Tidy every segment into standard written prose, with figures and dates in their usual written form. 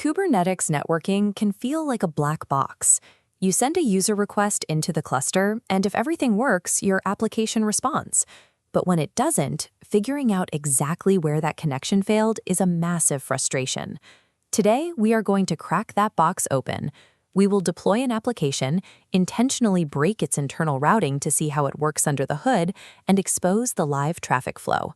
Kubernetes networking can feel like a black box. You send a user request into the cluster, and if everything works, your application responds. But when it doesn't, figuring out exactly where that connection failed is a massive frustration. Today, we are going to crack that box open. We will deploy an application, intentionally break its internal routing to see how it works under the hood, and expose the live traffic flow.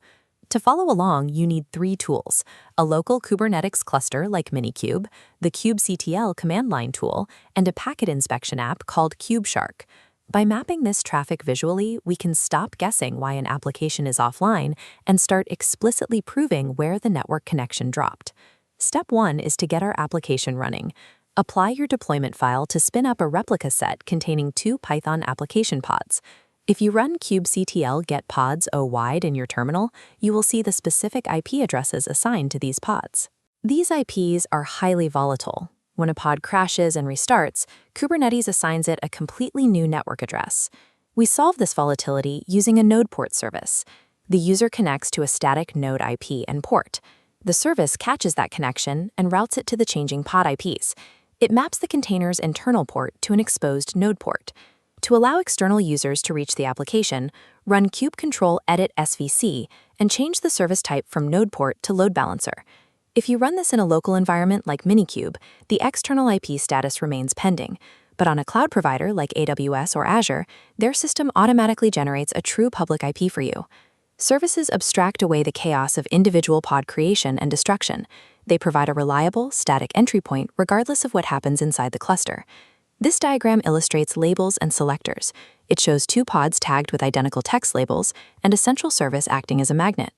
To follow along, you need 3 tools: a local Kubernetes cluster like Minikube, the kubectl command line tool, and a packet inspection app called CubeShark. By mapping this traffic visually, we can stop guessing why an application is offline and start explicitly proving where the network connection dropped. Step 1 is to get our application running. Apply your deployment file to spin up a replica set containing 2 Python application pods. If you run kubectl get pods o-wide in your terminal, you will see the specific IP addresses assigned to these pods. These IPs are highly volatile. When a pod crashes and restarts, Kubernetes assigns it a completely new network address. We solve this volatility using a node port service. The user connects to a static node IP and port. The service catches that connection and routes it to the changing pod IPs. It maps the container's internal port to an exposed node port. To allow external users to reach the application, run kubectl edit svc and change the service type from node port to load balancer. If you run this in a local environment like Minikube, the external IP status remains pending, but on a cloud provider like AWS or Azure, their system automatically generates a true public IP for you. Services abstract away the chaos of individual pod creation and destruction. They provide a reliable, static entry point regardless of what happens inside the cluster. This diagram illustrates labels and selectors. It shows 2 pods tagged with identical text labels and a central service acting as a magnet.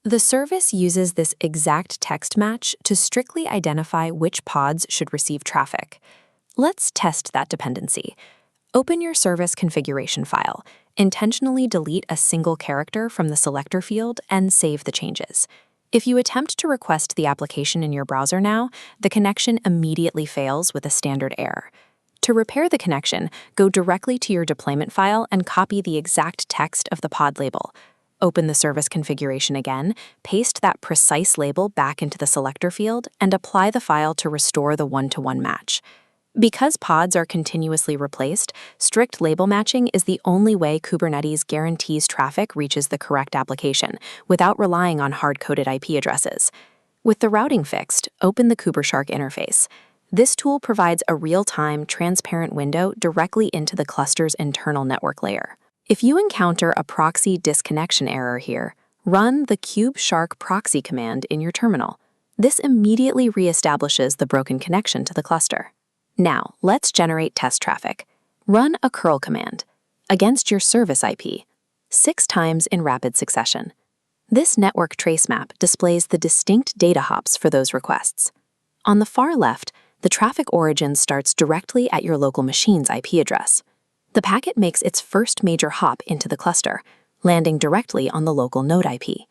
The service uses this exact text match to strictly identify which pods should receive traffic. Let's test that dependency. Open your service configuration file, intentionally delete a single character from the selector field, and save the changes. If you attempt to request the application in your browser now, the connection immediately fails with a standard error. To repair the connection, go directly to your deployment file and copy the exact text of the pod label. Open the service configuration again, paste that precise label back into the selector field, and apply the file to restore the one-to-one match. Because pods are continuously replaced, strict label matching is the only way Kubernetes guarantees traffic reaches the correct application without relying on hard-coded IP addresses. With the routing fixed, open the CubeShark interface. This tool provides a real-time, transparent window directly into the cluster's internal network layer. If you encounter a proxy disconnection error here, run the CubeShark proxy command in your terminal. This immediately reestablishes the broken connection to the cluster. Now, let's generate test traffic. Run a curl command against your service IP 6 times in rapid succession. This network trace map displays the distinct data hops for those requests. On the far left, the traffic origin starts directly at your local machine's IP address. The packet makes its first major hop into the cluster, landing directly on the local node IP.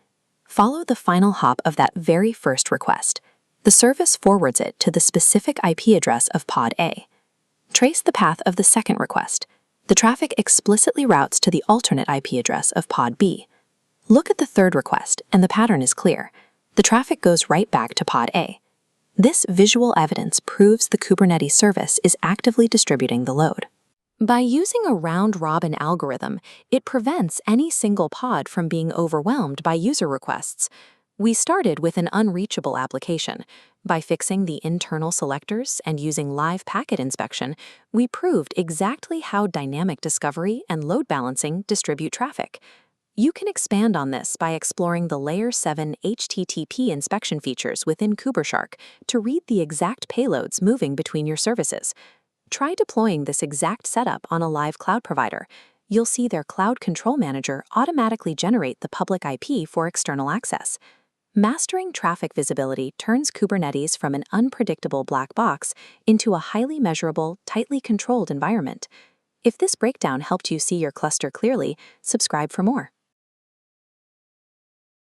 Follow the final hop of that very first request. The service forwards it to the specific IP address of pod A. Trace the path of the second request. The traffic explicitly routes to the alternate IP address of pod B. Look at the third request, and the pattern is clear. The traffic goes right back to pod A. This visual evidence proves the Kubernetes service is actively distributing the load. By using a round-robin algorithm, it prevents any single pod from being overwhelmed by user requests. We started with an unreachable application. By fixing the internal selectors and using live packet inspection, we proved exactly how dynamic discovery and load balancing distribute traffic. You can expand on this by exploring the Layer 7 HTTP inspection features within CubeShark to read the exact payloads moving between your services. Try deploying this exact setup on a live cloud provider. You'll see their Cloud Control Manager automatically generate the public IP for external access. Mastering traffic visibility turns Kubernetes from an unpredictable black box into a highly measurable, tightly controlled environment. If this breakdown helped you see your cluster clearly, subscribe for more.